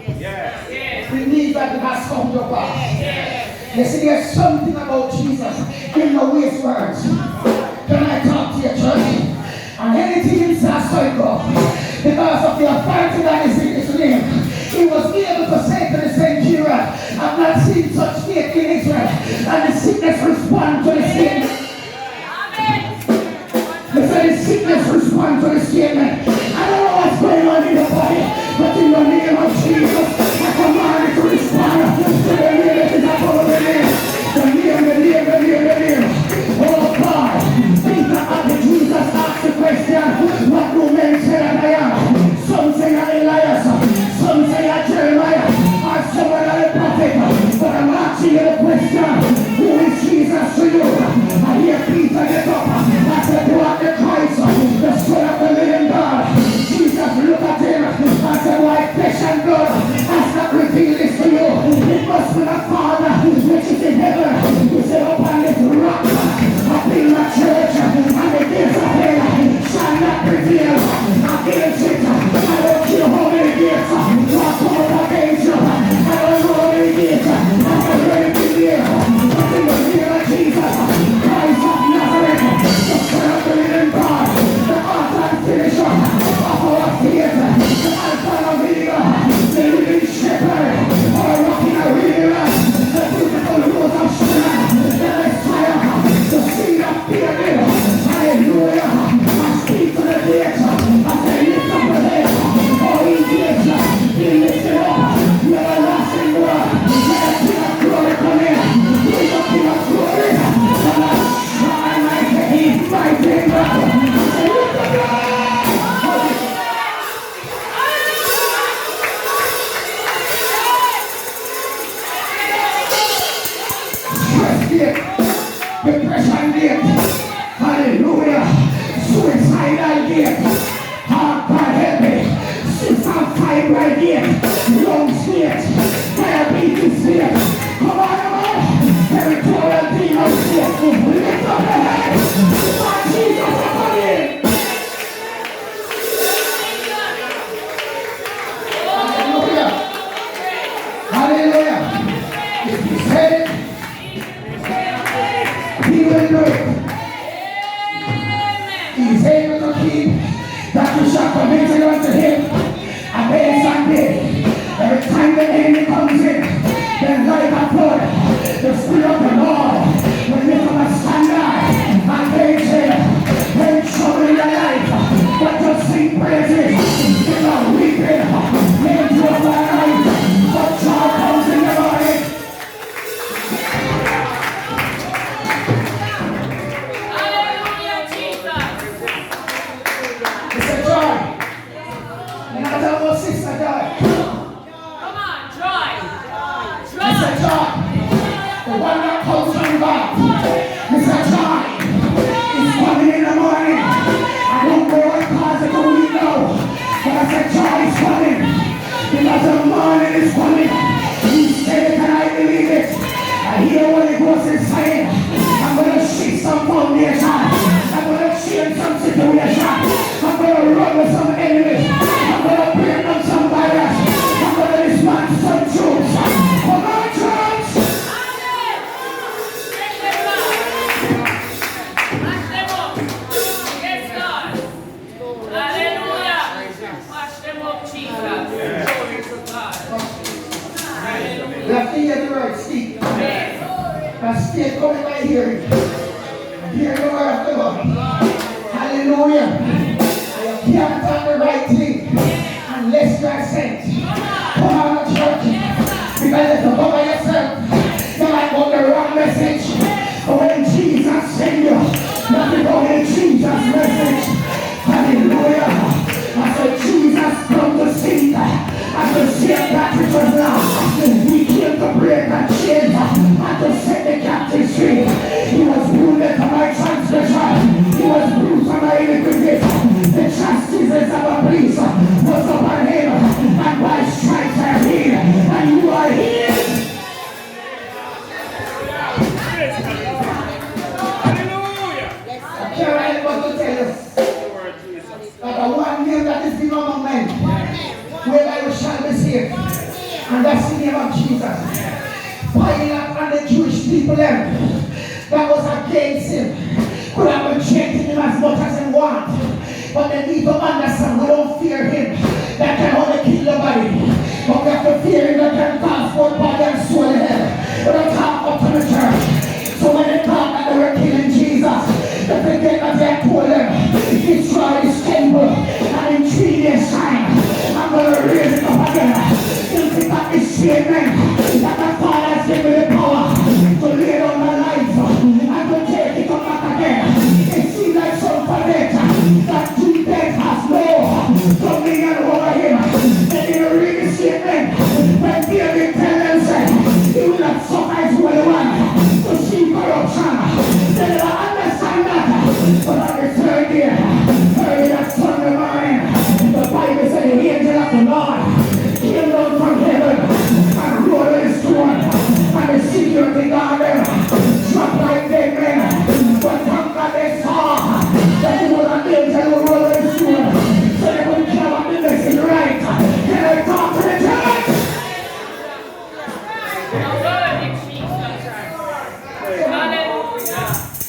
We need that to pass on to God. You see, there's something about Jesus in the waste words. Can I talk to your church? And anything inside cycle, because of the authority that is in his name, he was able to say to the centurion, I've not seen such faith in Israel, and the sickness respond to the statement. They said the sickness respond to the statement. I don't know what's going on in your body, but in the name of Jesus, I command it to respond to the name that is above the name. The name. Oh God, Peter and Jesus asked the question, what do men say that I am? Some say I'm Elias, some say I'm Jeremiah, or someone else a prophet. But I'm asking you the question, who is Jesus to you? I hear Peter get up. I said, you are the Christ, the Son of the living God. Jesus looked at him and said, why flesh and blood has not revealed this to you? It must be the Father which is in heaven. He said, upon this rock, I build my church, and the gates of hell shall not prevail against it. I don't care how many gates will come up against you. I don't know how many gates I'm ready to hear. But in the name of Jesus, Christ of Nazareth, the Son of the living God, the author and finisher of our faith, the Alpha and Omega, the living shepherd, our rock in our river, the beautiful rose of Sharon, the Messiah, the seed of David. Hallelujah. I speak to the gates. I say, lift up the head. Oh, he gates. He lifts it up. You're the lasting word. Let the King of glory come in. He's the King of glory. And I shine like a heat, mighty God. I say, lift up your head. Stress gate. Depression gate. Hallelujah. Suicidal gate. Heart God help me. Cystic fibroid gate. Lungs gate. Diabetes gate. Come on. Territorial demons gate. Lift up the head. My Jesus is coming. Hallelujah. Hallelujah. If he said it, he will do it. He is able to keep that which shall committed unto him against and day. Every time the enemy comes in, then like a flood, the Spirit of the Lord will lift up a standard against him. When trouble in your life, but just sing praises, give a weeping, make you a night, but joy comes in the morning. Sister Joy. Come on, Joy. Mr. Joy. The one that comes from God. Mr. Joy is coming in the morning. I don't know what cause it to me now. But I said Joy is coming. Because the morning is coming. He said, can I believe it? I hear what the Ghost is saying. I'm going to shake some foundation. I'm going to change some situation. I'm going to run with some enemies. I'm going to bring them some virus. I'm going to dismantle some troops. Come on, church! Mash them up. Yes, God. Hallelujah. Mash them up, Jesus. Glory to God. Hallelujah. You have to hear the word speak. That's still coming by hearing. Hear the word of the Lord. Hallelujah. You can't talk the right thing unless you are sent. Come on, church. Because if you come by yourself, you might want the wrong message. But when Jesus sends you, you have to go in Jesus' message. Hallelujah. I said, Jesus come to seek and to save that which was lost. He came to break the chains and to set the captives free. He was wounded for my transgression. He was bruised for my iniquity. The chastisements of a peace was upon him, and by stripes I are healed, and you are healed. And that's the name of Jesus. Pilate and the Jewish people them that was against him could have rejected him as much as they want. But they need to understand we don't fear him that can only kill the body. But we have to fear him that can transport body and soul in hell. We don't talk up to the church. So when they thought that they were killing Jesus, they forget that they told them, destroy this temple and in 3 days time I'm going to raise it up again. Since it got this same man that the Father has given me the power to lay down my life and to take it up back again. It seems like some forget that death has no dominion over him. And in the real statement, when David tells them, say, he will not suffer his holy one to see corruption. They never understand that. But on the third day, early that Sunday morning, the Bible said the angel of the Lord came down from heaven and rolled on his throne. And the security guard them dropped like dead men. But thank God they saw that it was an angel who rolled on his throne. So they couldn't care about the message right. Can I talk to the church?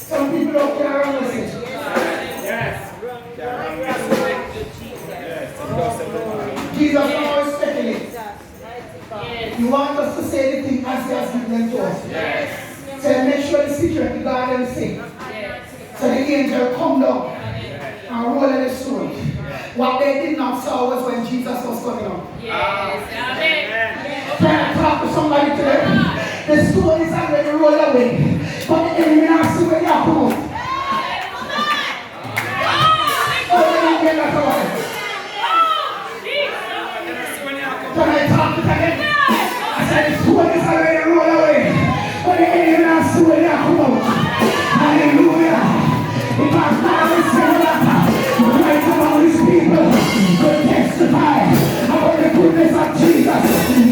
Some people don't care about the message. Jesus always speculate. You want us to say the thing as he has given them to us. So make sure the security guard them sing. So the angel come down and roll in the stone. What they did not saw was when Jesus was coming on. Can I talk to somebody today? The stone is already rolled away. But the enemy now see where you are come out. Can I talk to them? I said the stone is already rolled away. But the enemy now see where you are come out. Hallelujah. Because God is saying that right among his people will testify about the goodness of Jesus.